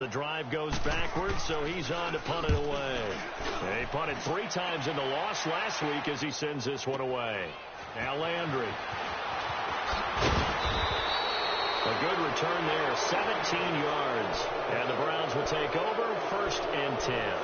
The drive goes backwards, so he's on to punt it away. He punted 3 times in the loss last week as he sends this one away. Now Landry. A good return there, 17 yards. And the Browns will take over, 1st and 10.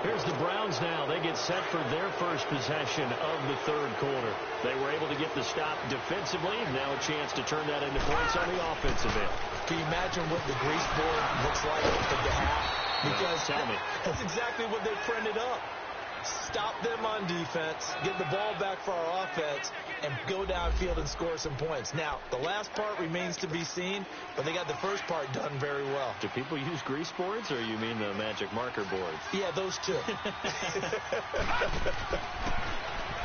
Here's the Browns now. They get set for their first possession of the 3rd quarter. They were able to get the stop defensively. Now a chance to turn that into points on the offensive end. Can you imagine what the grease board looks like at the half? Because tell me. That's exactly what they printed up. Stop them on defense, get the ball back for our offense, and go downfield and score some points. Now, the last part remains to be seen, but they got the first part done very well. Do people use grease boards, or you mean the magic marker boards? Yeah, those two.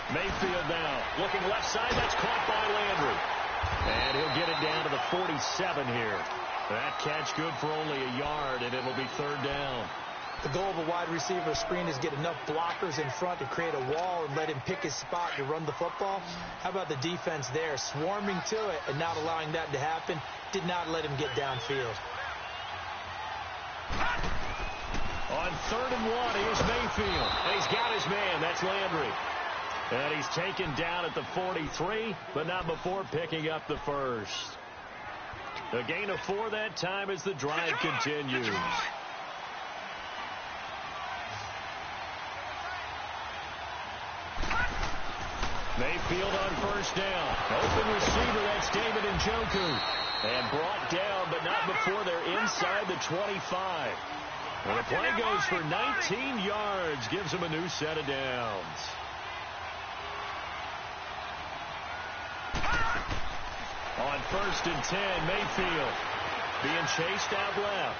Mayfield now, looking left side. That's caught by Landry. And he'll get it down to the 47 here. That catch good for only a yard, and it'll be 3rd down. The goal of a wide receiver screen is get enough blockers in front to create a wall and let him pick his spot to run the football. How about the defense there, swarming to it and not allowing that to happen? Did not let him get downfield. On 3rd and 1, here's Mayfield. And he's got his man. That's Landry. And he's taken down at the 43, but not before picking up the first. A gain of 4 that time as the drive continues. Mayfield on 1st down. Open receiver, that's David Njoku. And brought down, but not before they're inside the 25. And the play goes for 19 yards. Gives them a new set of downs. On 1st and 10, Mayfield being chased out left.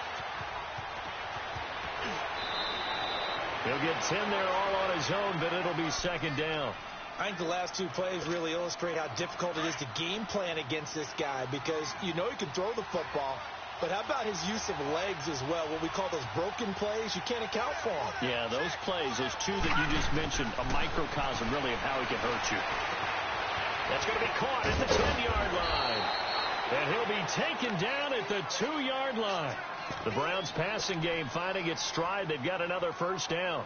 He'll get 10 there all on his own, but it'll be 2nd down. I think the last 2 plays really illustrate how difficult it is to game plan against this guy because you know he can throw the football, but how about his use of legs as well? What we call those broken plays, you can't account for them. Yeah, those plays, those 2 that you just mentioned, a microcosm really of how he can hurt you. That's going to be caught at the 10-yard line. And he'll be taken down at the 2-yard line. The Browns passing game finding its stride. They've got another 1st down.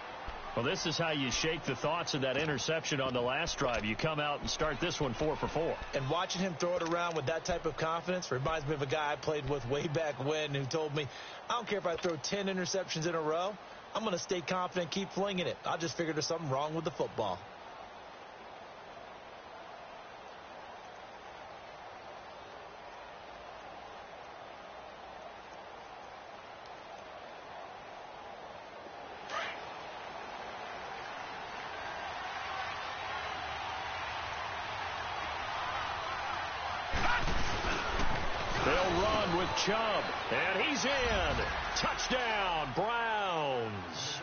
Well, this is how you shake the thoughts of that interception on the last drive. You come out and start this one 4 for 4. And watching him throw it around with that type of confidence reminds me of a guy I played with way back when who told me, I don't care if I throw 10 interceptions in a row. I'm going to stay confident, keep flinging it. I just figured there's something wrong with the football. They'll run with Chubb, and he's in. Touchdown, Browns.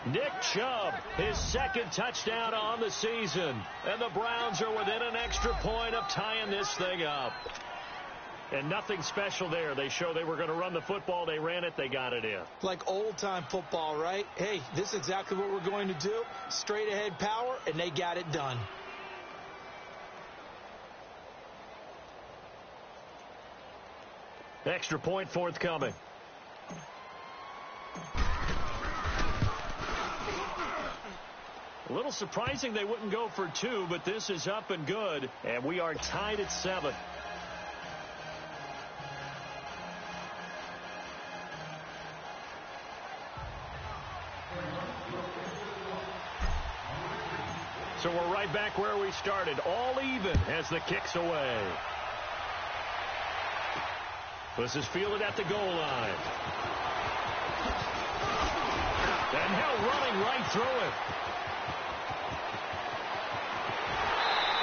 Nick Chubb, his 2nd touchdown on the season. And the Browns are within an extra point of tying this thing up. And nothing special there. They show they were going to run the football. They ran it. They got it in. Like old-time football, right? Hey, this is exactly what we're going to do. Straight-ahead power, and they got it done. Extra point forthcoming. A little surprising they wouldn't go for 2, but this is up and good, and we are tied at 7. So we're right back where we started, all even as the kick's away. This is fielded at the goal line. And now running right through it.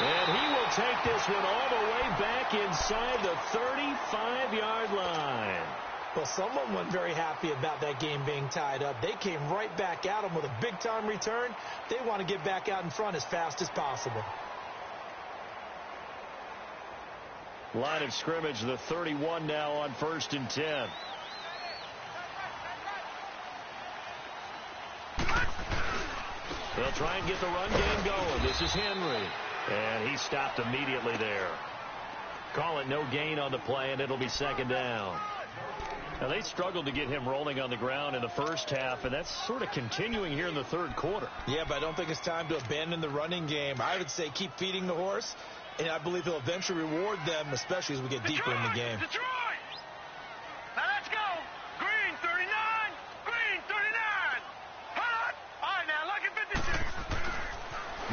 And he will take this one all the way back inside the 35-yard line. Well, someone wasn't very happy about that game being tied up. They came right back at him with a big-time return. They want to get back out in front as fast as possible. Line of scrimmage, the 31 now on 1st and 10. They'll try and get the run game going. This is Henry. And he stopped immediately there. Call it no gain on the play, and it'll be 2nd down. Now, they struggled to get him rolling on the ground in the first half, and that's sort of continuing here in the third quarter. Yeah, but I don't think it's time to abandon the running game. I would say keep feeding the horse, and I believe he'll eventually reward them, especially as we get deeper in the game. Detroit! Now let's go! Green 39! Green 39! Hot! All right, now look at 56.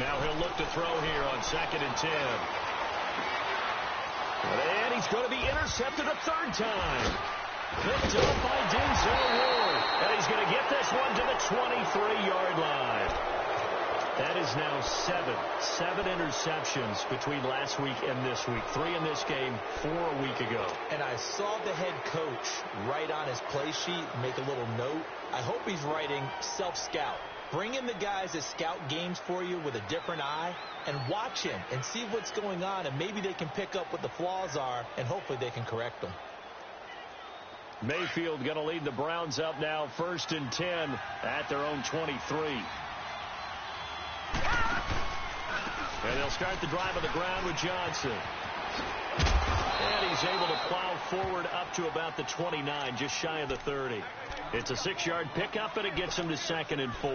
Now he'll look to throw here on 2nd and 10. And he's going to be intercepted a third time. Picked up by Denzel Ward. And he's going to get this one to the 23-yard line. That is now 7 interceptions between last week and this week. 3 in this game, 4 a week ago. And I saw the head coach write on his play sheet, make a little note. I hope he's writing self-scout. Bring in the guys that scout games for you with a different eye and watch him and see what's going on, and maybe they can pick up what the flaws are, and hopefully they can correct them. Mayfield going to lead the Browns up now, 1st and 10 at their own 23. And they'll start the drive on the ground with Johnson. And he's able to plow forward up to about the 29, just shy of the 30. It's a 6-yard pickup, and it gets him to 2nd and 4.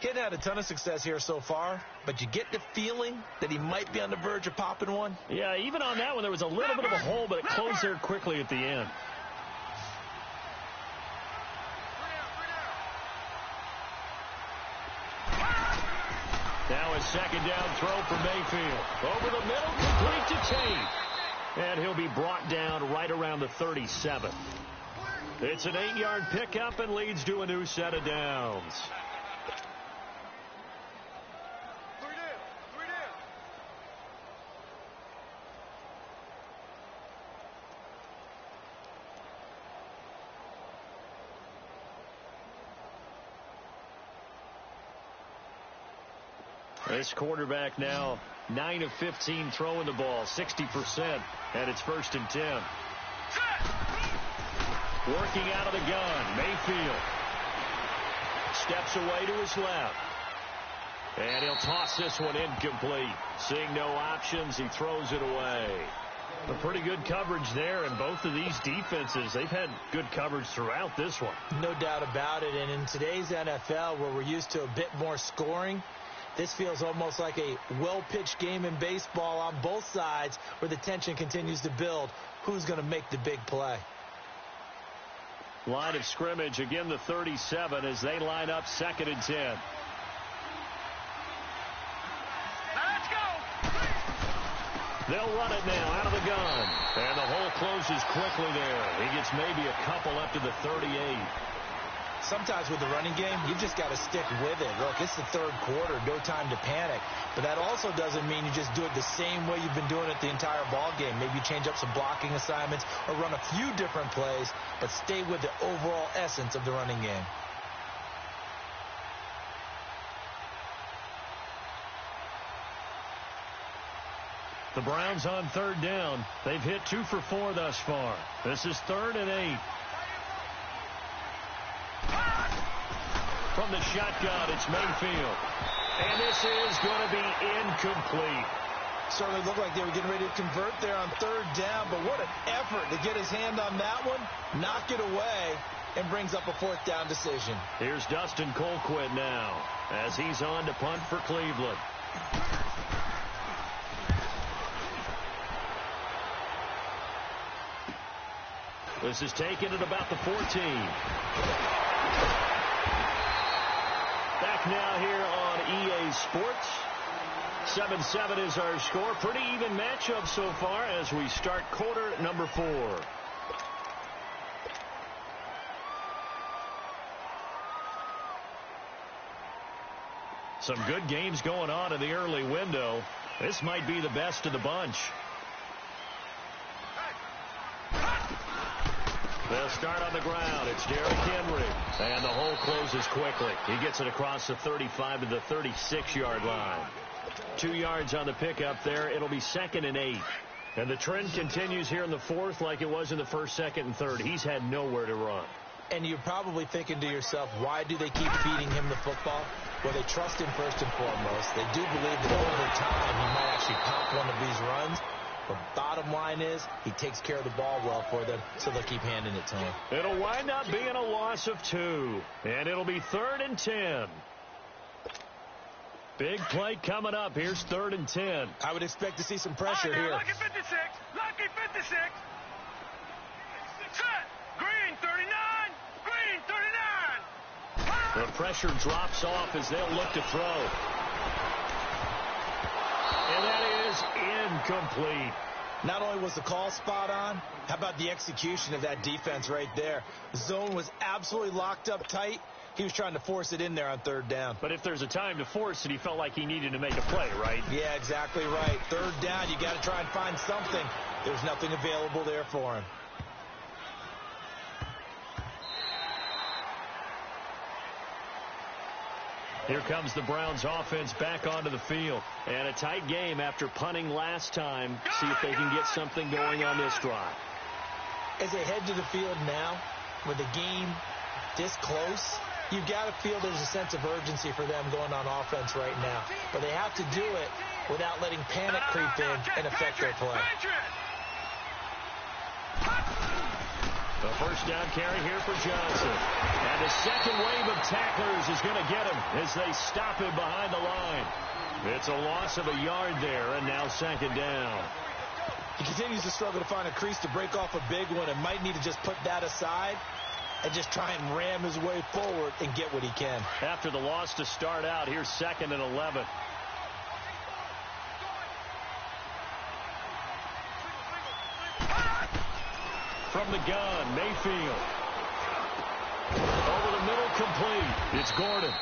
He hadn't had a ton of success here so far, but you get the feeling that he might be on the verge of popping one. Yeah, even on that one, there was a little bit of a hole, but it closed there quickly at the end. Now a 2nd down throw for Mayfield. Over the middle, complete to Tate. And he'll be brought down right around the 37. It's an 8-yard pickup and leads to a new set of downs. This quarterback now 9 of 15 throwing the ball, 60%, and it's 1st and 10. Working out of the gun, Mayfield steps away to his left. And he'll toss this one incomplete. Seeing no options, he throws it away. A pretty good coverage there, and both of these defenses, they've had good coverage throughout this one. No doubt about it, and in today's NFL, where we're used to a bit more scoring, this feels almost like a well-pitched game in baseball on both sides where the tension continues to build. Who's going to make the big play? Line of scrimmage, again the 37 as they line up 2nd and 10. Let's go! They'll run it now out of the gun. And the hole closes quickly there. He gets maybe a couple up to the 38. Sometimes with the running game, you've just got to stick with it. Look, it's the third quarter, no time to panic. But that also doesn't mean you just do it the same way you've been doing it the entire ball game. Maybe you change up some blocking assignments or run a few different plays, but stay with the overall essence of the running game. The Browns on 3rd down. They've hit 2 for 4 thus far. This is 3rd and 8. From the shotgun, it's Mayfield. And this is going to be incomplete. Certainly looked like they were getting ready to convert there on 3rd down, but what an effort to get his hand on that one, knock it away, and brings up a 4th down decision. Here's Dustin Colquitt now as he's on to punt for Cleveland. This is taken at about the 14. Back now here on EA Sports. 7-7 is our score. Pretty even matchup so far as we start quarter number 4. Some good games going on in the early window. This might be the best of the bunch. They'll start on the ground. It's Derrick Henry. And the hole closes quickly. He gets it across the 35 to the 36-yard line. 2 yards on the pickup there. It'll be 2nd and 8. And the trend continues here in the 4th like it was in the 1st, 2nd, and 3rd. He's had nowhere to run. And you're probably thinking to yourself, why do they keep feeding him the football? Well, they trust him first and foremost. They do believe that over time he might actually pop one of these runs. But bottom line is, he takes care of the ball well for them, so they'll keep handing it to him. It'll wind up being a loss of 2, and it'll be 3rd and 10. Big play coming up. Here's 3rd and 10. I would expect to see some pressure here. Lucky 56. Lucky 56. Set. Green 39. Green 39. The pressure drops off as they'll look to throw. And that is incomplete. Not only was the call spot on, how about the execution of that defense right there? The zone was absolutely locked up tight. He was trying to force it in there on 3rd down. But if there's a time to force it, he felt like he needed to make a play, right? Yeah, exactly right. 3rd down, you got to try and find something. There's nothing available there for him. Here comes the Browns offense back onto the field. And a tight game after punting last time. See if they can get something going on this drive. As they head to the field now, with the game this close, you've got to feel there's a sense of urgency for them going on offense right now. But they have to do it without letting panic creep in and affect their play. The first down carry here for Johnson. And the second wave of tacklers is going to get him as they stop him behind the line. It's a loss of a yard there, and now 2nd down. He continues to struggle to find a crease to break off a big one and might need to just put that aside and just try and ram his way forward and get what he can. After the loss to start out, here's 2nd and 11. From the gun, Mayfield. Over the middle, complete. It's Gordon.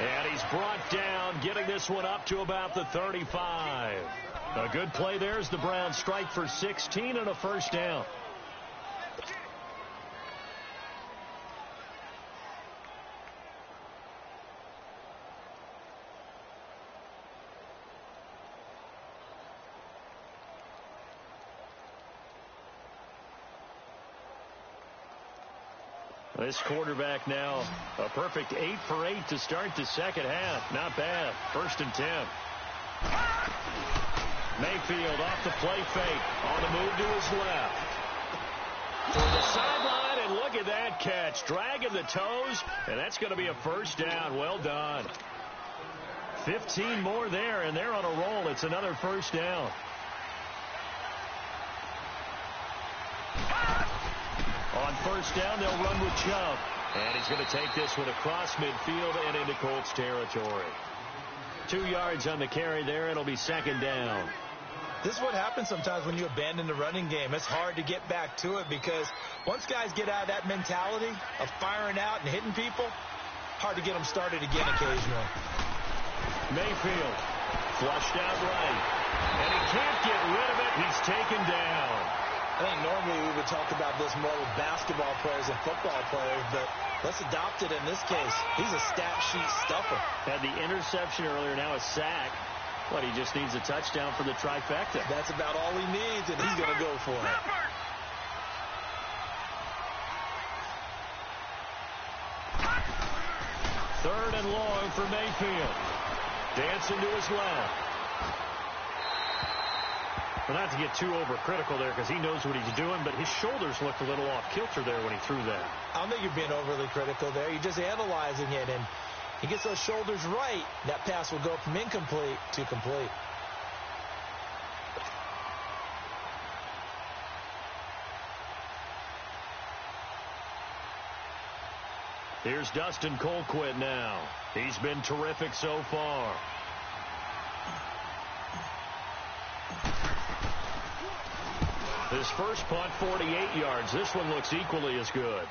And he's brought down, getting this one up to about the 35. A good play there as the Browns strike for 16 and a first down. This quarterback now, a perfect 8 for 8 to start the second half. Not bad. 1st and 10. Mayfield off the play fake. On the move to his left. To the sideline, and look at that catch. Dragging the toes, and that's going to be a first down. Well done. 15 more there, and they're on a roll. It's another first down. On first down, they'll run with Chubb. And he's going to take this one across midfield and into Colts territory. 2 yards on the carry there. It'll be 2nd down. This is what happens sometimes when you abandon the running game. It's hard to get back to it because once guys get out of that mentality of firing out and hitting people, hard to get them started again occasionally. Mayfield flushed out right. And he can't get rid of it. He's taken down. I think normally we would talk about this more with basketball players and football players, but let's adopt it in this case. He's a stat sheet stuffer. Had the interception earlier, now a sack. But he just needs a touchdown for the trifecta. That's about all he needs, and he's going to go for it. 3rd and long for Mayfield. Dancing to his left. Well, not to get too overcritical there because he knows what he's doing, but his shoulders looked a little off kilter there when he threw that. I don't think you're being overly critical there. You're just analyzing it, and he gets those shoulders right. That pass will go from incomplete to complete. Here's Dustin Colquitt now. He's been terrific so far. His first punt, 48 yards. This one looks equally as good.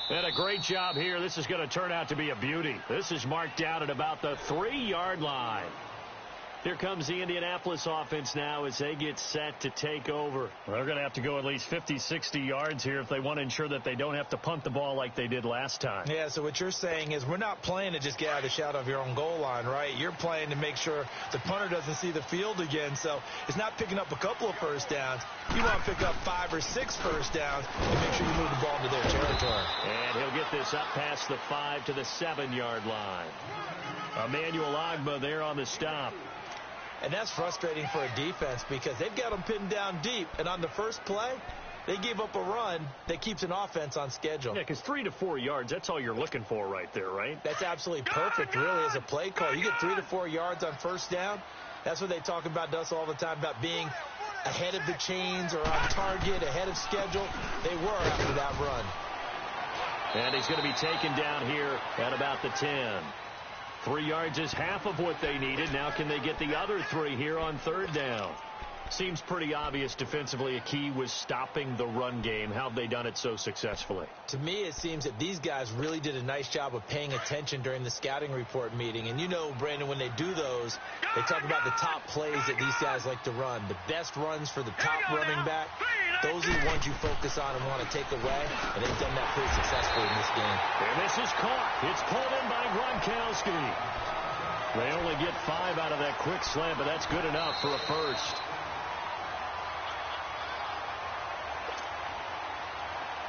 And a great job here. This is going to turn out to be a beauty. This is marked down at about the 3-yard line. Here comes the Indianapolis offense now as they get set to take over. They're going to have to go at least 50, 60 yards here if they want to ensure that they don't have to punt the ball like they did last time. Yeah, so what you're saying is we're not playing to just get out of the shadow of your own goal line, right? You're playing to make sure the punter doesn't see the field again. So it's not picking up a couple of first downs. You want to pick up 5 or 6 first downs and make sure you move the ball into their territory. And he'll get this up past the 5 to the 7-yard line. Emmanuel Ogbah there on the stop. And that's frustrating for a defense because they've got them pinned down deep. And on the first play, they gave up a run that keeps an offense on schedule. Yeah, because 3 to 4 yards, that's all you're looking for right there, right? That's absolutely perfect, really, as a play call. You get 3 to 4 yards on first down. That's what they talk about to us all the time, about being ahead of the chains or on target, ahead of schedule. They were after that run. And he's going to be taken down here at about the 10. 3 yards is half of what they needed. Now can they get the other 3 here on third down? Seems pretty obvious defensively a key was stopping the run game. How have they done it so successfully? To me, it seems that these guys really did a nice job of paying attention during the scouting report meeting. And you know, Brandon, when they do those, they talk about the top plays that these guys like to run. The best runs for the top running back, those are the ones you focus on and want to take away. And they've done that pretty successfully in this game. And this is caught. It's pulled in by Gronkowski. They only get 5 out of that quick slant, but that's good enough for a first.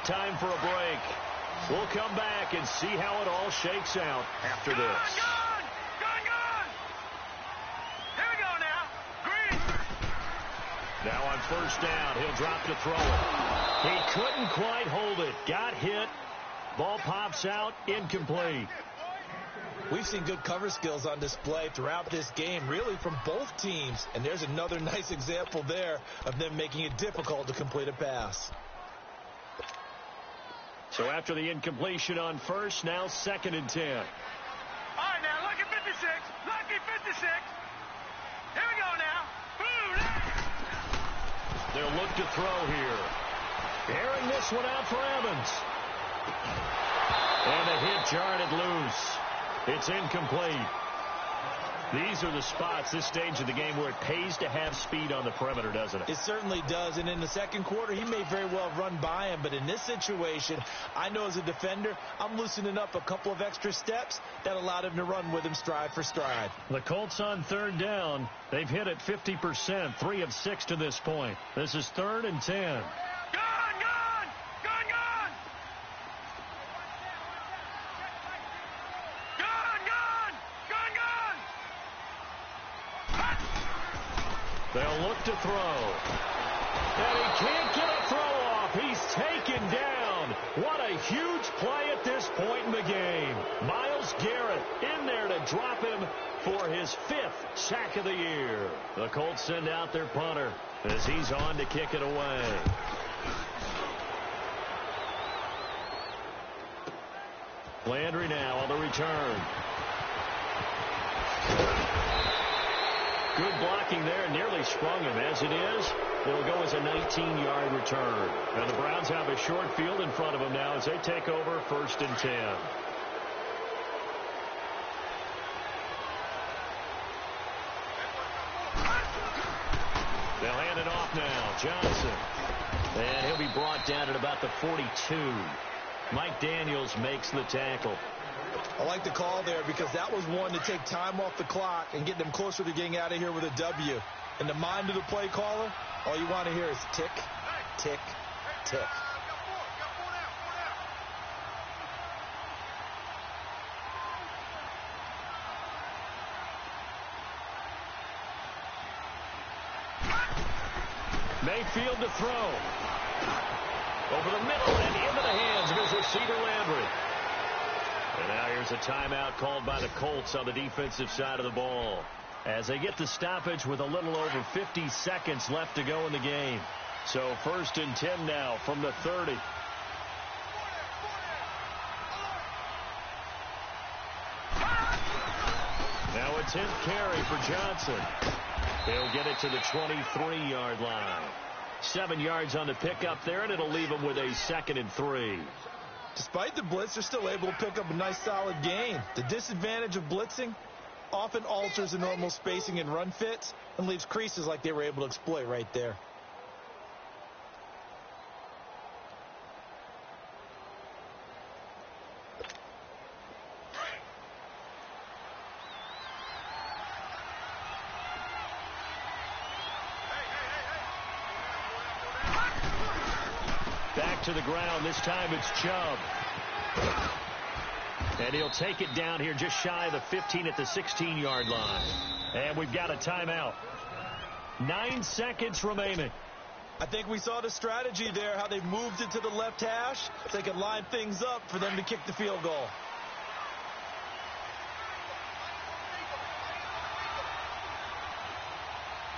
Time for a break. We'll come back and see how it all shakes out after this. Gone! Here we go now. Green. Now on first down, he'll drop to throw it. He couldn't quite hold it. Got hit. Ball pops out. Incomplete. We've seen good cover skills on display throughout this game, really from both teams. And there's another nice example there of them making it difficult to complete a pass. So after the incompletion on first, now 2nd and 10. All right, now, lucky 56. Lucky 56. Here we go now. Boom. They'll look to throw here. Airing this one out for Evans. And the hit jarred it loose. It's incomplete. These are the spots, this stage of the game, where it pays to have speed on the perimeter, doesn't it? It certainly does. And in the second quarter, he may very well run by him. But in this situation, I know as a defender, I'm loosening up a couple of extra steps that allowed him to run with him stride for stride. The Colts on third down. They've hit it 50%, 3 of 6 to this point. This is 3rd and 10. They'll look to throw. And he can't get a throw off. He's taken down. What a huge play at this point in the game. Myles Garrett in there to drop him for his 5th sack of the year. The Colts send out their punter as he's on to kick it away. Landry now on the return. Good blocking there, nearly sprung him. As it is, it'll go as a 19-yard return. And the Browns have a short field in front of them now as they take over 1st and 10. They'll hand it off now. Johnson. And he'll be brought down at about the 42. Mike Daniels makes the tackle. I like the call there because that was one to take time off the clock and get them closer to getting out of here with a W. In the mind of the play caller, all you want to hear is tick, tick, tick. Mayfield to throw. Over the middle and into the hands of his receiver, Landry. And now here's a timeout called by the Colts on the defensive side of the ball as they get the stoppage with a little over 50 seconds left to go in the game. So 1st and 10 now from the 30. Now it's his carry for Johnson. He'll get it to the 23-yard line. 7 yards on the pickup there, and it'll leave him with a 2nd and 3. Despite the blitz, they're still able to pick up a nice, solid gain. The disadvantage of blitzing often alters the normal spacing and run fits and leaves creases like they were able to exploit right there. Back to the ground. This time it's Chubb. And he'll take it down here just shy of the 15 at the 16-yard line. And we've got a timeout. 9 seconds remaining. I think we saw the strategy there, how they moved it to the left hash. They could line things up for them to kick the field goal.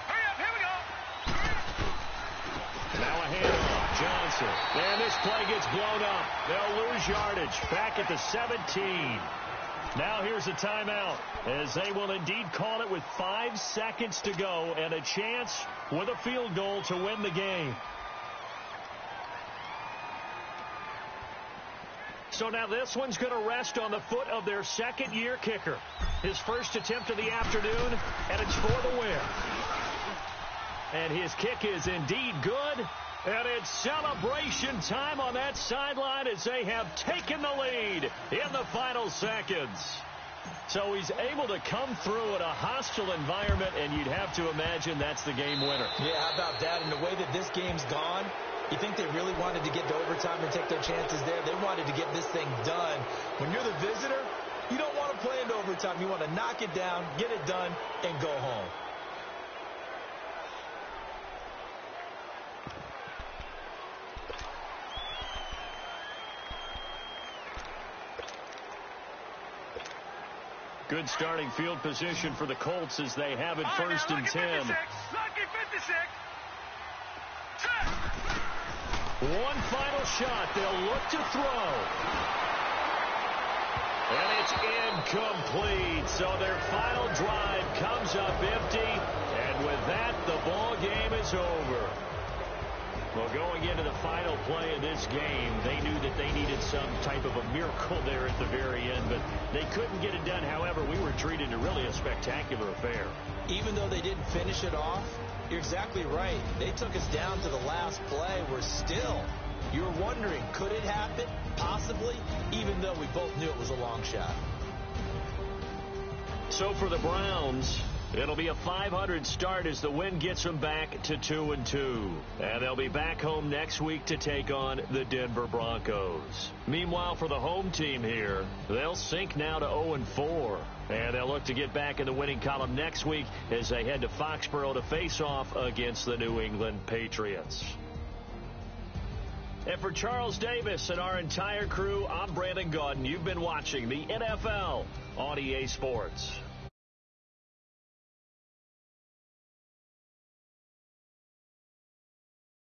Hurry up, here we go. Now a handoff. Johnson. And this play gets blown up. They'll lose yardage. Back at the 17. Now here's a timeout, as they will indeed call it with 5 seconds to go and a chance with a field goal to win the game. So now this one's going to rest on the foot of their second-year kicker. His first attempt of the afternoon, and it's for the win. And his kick is indeed good. And it's celebration time on that sideline as they have taken the lead in the final seconds. So he's able to come through in a hostile environment, and you'd have to imagine that's the game winner. Yeah, how about that? And the way that this game's gone, you think they really wanted to get to overtime and take their chances there? They wanted to get this thing done. When you're the visitor, you don't want to play into overtime. You want to knock it down, get it done, and go home. Good starting field position for the Colts as they have it first and 10. Lucky 56. Check. One final shot. They'll look to throw. And it's incomplete. So their final drive comes up empty. And with that, the ball game is over. Well, going into the final play of this game, they knew that they needed some type of a miracle there at the very end, but they couldn't get it done. However, we were treated to really a spectacular affair. Even though they didn't finish it off, you're exactly right. They took us down to the last play. We're still, you're wondering, could it happen? Possibly, even though we both knew it was a long shot. So for the Browns, it'll be a 500 start as the win gets them back to 2-2. And they'll be back home next week to take on the Denver Broncos. Meanwhile, for the home team here, they'll sink now to 0-4. And they'll look to get back in the winning column next week as they head to Foxborough to face off against the New England Patriots. And for Charles Davis and our entire crew, I'm Brandon Gaudin. You've been watching the NFL on EA Sports.